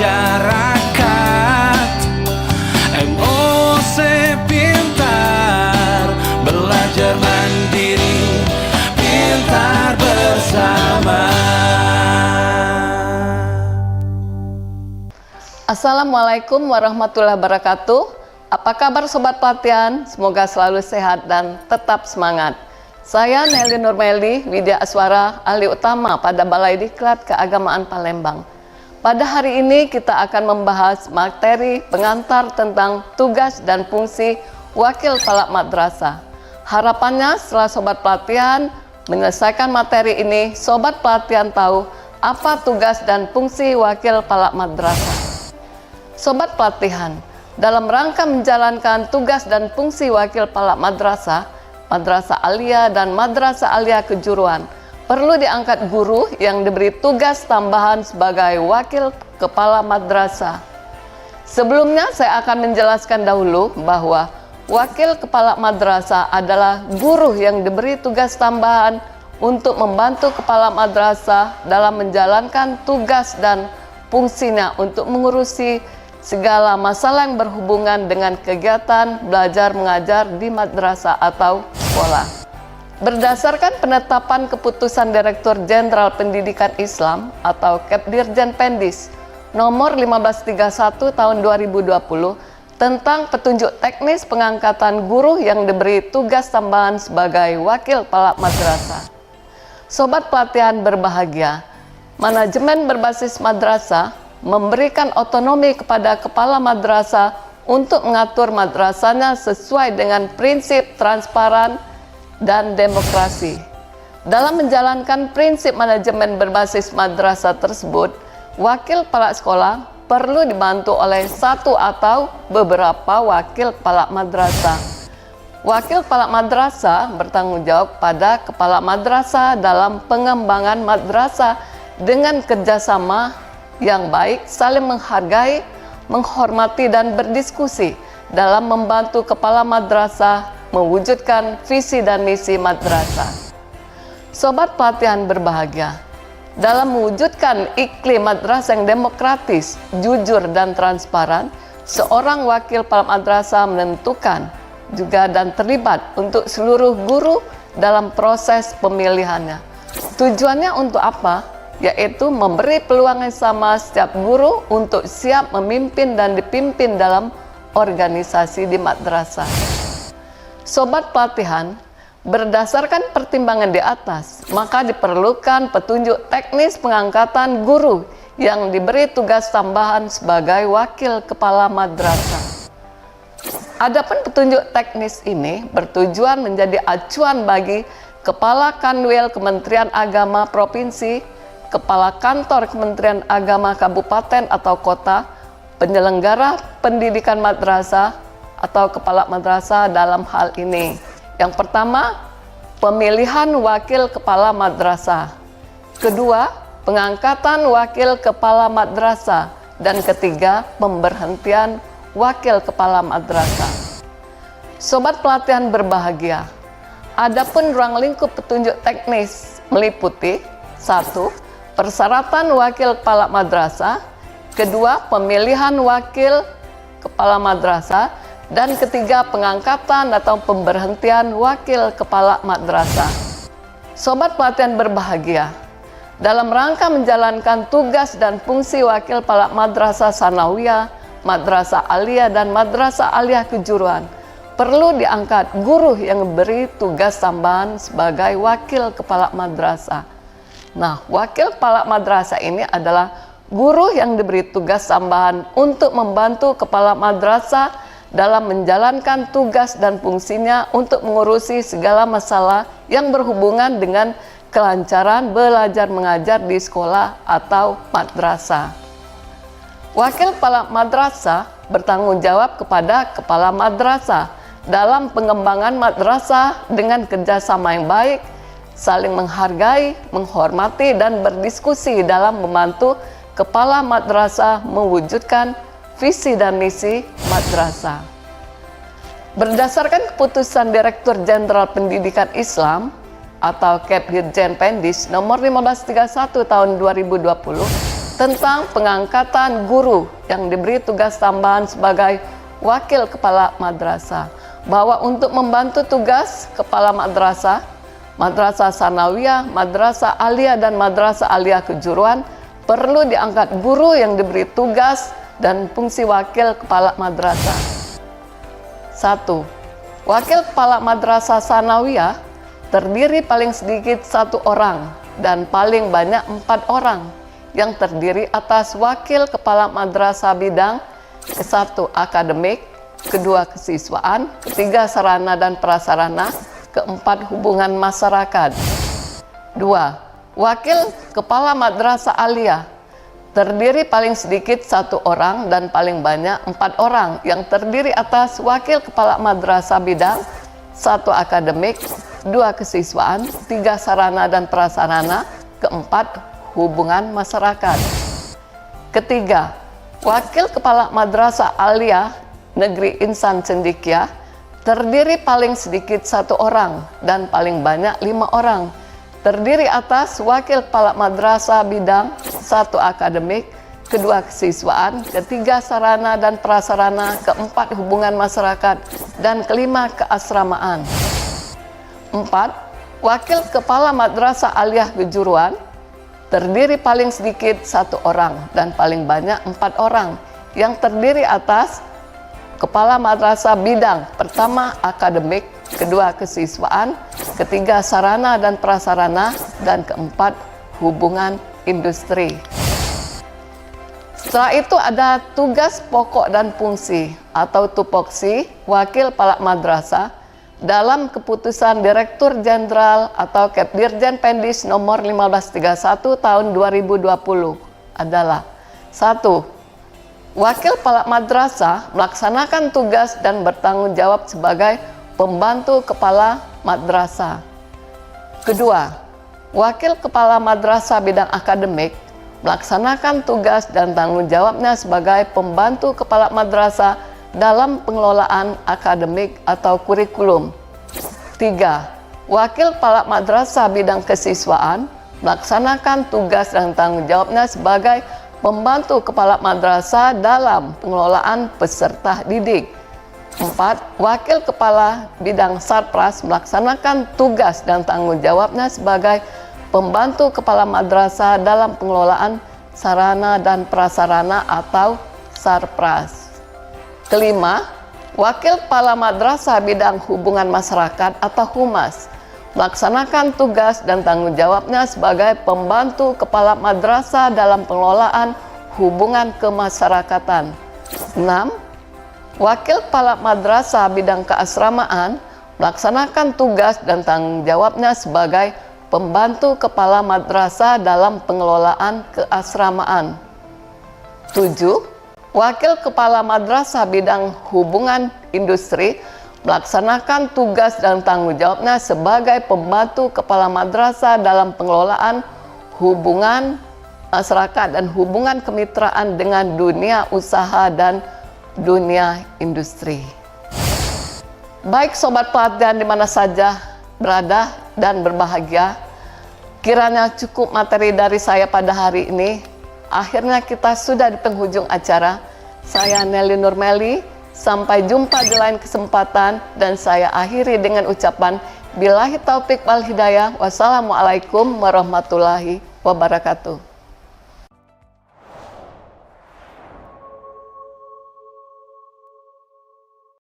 masyarakat. MOC Pintar, belajar mandiri, pintar bersama. Assalamualaikum warahmatullahi wabarakatuh. Apa kabar Sobat Pelatihan? Semoga selalu sehat dan tetap semangat. Saya Nelly Nurmeli, Widya Aswara, ahli utama pada Balai Diklat Keagamaan Palembang. Pada hari ini kita akan membahas materi pengantar tentang tugas dan fungsi wakil kepala madrasah. Harapannya setelah Sobat Pelatihan menyelesaikan materi ini, Sobat Pelatihan tahu apa tugas dan fungsi wakil kepala madrasah. Sobat Pelatihan, dalam rangka menjalankan tugas dan fungsi wakil kepala madrasah, madrasah aliyah dan madrasah aliyah kejuruan, perlu diangkat guru yang diberi tugas tambahan sebagai wakil kepala madrasah. Sebelumnya saya akan menjelaskan dahulu bahwa wakil kepala madrasah adalah guru yang diberi tugas tambahan untuk membantu kepala madrasah dalam menjalankan tugas dan fungsinya untuk mengurusi segala masalah yang berhubungan dengan kegiatan belajar mengajar di madrasah atau sekolah. Berdasarkan penetapan keputusan Direktur Jenderal Pendidikan Islam atau Kepdirjen Pendis nomor 1531 tahun 2020 tentang petunjuk teknis pengangkatan guru yang diberi tugas tambahan sebagai wakil kepala madrasah. Sobat Pelatihan berbahagia, manajemen berbasis madrasah memberikan otonomi kepada kepala madrasah untuk mengatur madrasahnya sesuai dengan prinsip transparan dan demokrasi. Dalam menjalankan prinsip manajemen berbasis madrasah tersebut, wakil kepala sekolah perlu dibantu oleh satu atau beberapa wakil kepala madrasah. Wakil kepala madrasah bertanggung jawab pada kepala madrasah dalam pengembangan madrasah dengan kerjasama yang baik, saling menghargai, menghormati, dan berdiskusi dalam membantu kepala madrasah mewujudkan visi dan misi madrasah. Sobat Pelatihan berbahagia, dalam mewujudkan iklim madrasah yang demokratis, jujur, dan transparan, seorang wakil kepala madrasah menentukan juga dan terlibat untuk seluruh guru dalam proses pemilihannya. Tujuannya untuk apa? Yaitu memberi peluang yang sama setiap guru untuk siap memimpin dan dipimpin dalam organisasi di madrasah. Sobat Pelatihan, berdasarkan pertimbangan di atas, maka diperlukan petunjuk teknis pengangkatan guru yang diberi tugas tambahan sebagai wakil kepala madrasah. Adapun petunjuk teknis ini bertujuan menjadi acuan bagi Kepala Kanwil Kementerian Agama Provinsi, Kepala Kantor Kementerian Agama Kabupaten atau Kota, penyelenggara pendidikan madrasah atau kepala madrasah dalam hal ini. Yang pertama, pemilihan wakil kepala madrasah. Kedua, pengangkatan wakil kepala madrasah. Dan ketiga, pemberhentian wakil kepala madrasah. Sobat Pelatihan berbahagia, adapun ruang lingkup petunjuk teknis meliputi: 1. Persyaratan wakil kepala madrasah, kedua pemilihan wakil kepala madrasah, dan ketiga pengangkatan atau pemberhentian wakil kepala madrasah. Sobat Pelatihan berbahagia, dalam rangka menjalankan tugas dan fungsi wakil kepala madrasah sanawiyah, madrasah aliyah, dan madrasah aliyah kejuruan, perlu diangkat guru yang beri tugas tambahan sebagai wakil kepala madrasah. Nah, wakil kepala madrasah ini adalah guru yang diberi tugas tambahan untuk membantu kepala madrasah dalam menjalankan tugas dan fungsinya untuk mengurusi segala masalah yang berhubungan dengan kelancaran belajar mengajar di sekolah atau madrasah. Wakil kepala madrasah bertanggung jawab kepada kepala madrasah dalam pengembangan madrasah dengan kerjasama yang baik, saling menghargai, menghormati, dan berdiskusi dalam membantu kepala madrasah mewujudkan visi dan misi madrasah. Berdasarkan keputusan Direktur Jenderal Pendidikan Islam atau Kepdirjen Pendis nomor 1531 tahun 2020 tentang pengangkatan guru yang diberi tugas tambahan sebagai wakil kepala madrasah, bahwa untuk membantu tugas kepala madrasah, madrasah sanawiyah, madrasah aliyah, dan madrasah aliyah kejuruan, perlu diangkat guru yang diberi tugas dan fungsi wakil kepala madrasah. 1. Wakil kepala madrasah sanawiyah terdiri paling sedikit 1 orang dan paling banyak 4 orang, yang terdiri atas wakil kepala madrasah bidang ke-1 akademik, kedua kesiswaan, ketiga sarana dan prasarana, keempat hubungan masyarakat. 2. Wakil kepala madrasah aliyah terdiri paling sedikit 1 orang dan paling banyak 4 orang, yang terdiri atas wakil kepala madrasah bidang 1 akademik, 2 kesiswaan, 3 sarana dan prasarana, keempat hubungan masyarakat. Ketiga, wakil kepala madrasah aliyah negeri Insan Cendekia terdiri paling sedikit 1 orang dan paling banyak 5 orang, terdiri atas wakil kepala madrasah bidang 1 akademik, kedua kesiswaan, ketiga sarana dan prasarana, keempat hubungan masyarakat, dan kelima keasramaan. 4. Wakil kepala madrasah aliyah kejuruan terdiri paling sedikit 1 orang dan paling banyak 4 orang, yang terdiri atas kepala madrasah bidang pertama akademik, kedua kesiswaan, ketiga sarana dan prasarana, dan keempat hubungan industri. Setelah itu ada tugas pokok dan fungsi atau tupoksi wakil kepala madrasah dalam keputusan Direktur Jenderal atau Kepdirjen Pendis nomor 1531 tahun 2020 adalah: 1. Wakil kepala madrasah melaksanakan tugas dan bertanggung jawab sebagai pembantu kepala madrasah. Kedua, wakil kepala madrasah bidang akademik melaksanakan tugas dan tanggung jawabnya sebagai pembantu kepala madrasah dalam pengelolaan akademik atau kurikulum. 3. Wakil kepala madrasah bidang kesiswaan melaksanakan tugas dan tanggung jawabnya sebagai pembantu kepala madrasah dalam pengelolaan peserta didik. 4. Wakil kepala bidang sarpras melaksanakan tugas dan tanggung jawabnya sebagai pembantu kepala madrasah dalam pengelolaan sarana dan prasarana atau sarpras. Kelima, wakil kepala madrasah bidang hubungan masyarakat atau humas melaksanakan tugas dan tanggung jawabnya sebagai pembantu kepala madrasah dalam pengelolaan hubungan kemasyarakatan. 6. Wakil kepala madrasah bidang keasramaan melaksanakan tugas dan tanggung jawabnya sebagai pembantu kepala madrasah dalam pengelolaan keasramaan. 7. Wakil kepala madrasah bidang hubungan industri melaksanakan tugas dan tanggung jawabnya sebagai pembantu kepala madrasah dalam pengelolaan hubungan masyarakat dan hubungan kemitraan dengan dunia usaha dan dunia industri. Baik sobat pelatihan di mana saja berada dan berbahagia, kiranya cukup materi dari saya pada hari ini. Akhirnya kita sudah di penghujung acara. Saya Nelly Nurmeli, sampai jumpa di lain kesempatan, dan saya akhiri dengan ucapan billahi taufik wal hidayah. Wassalamualaikum warahmatullahi wabarakatuh.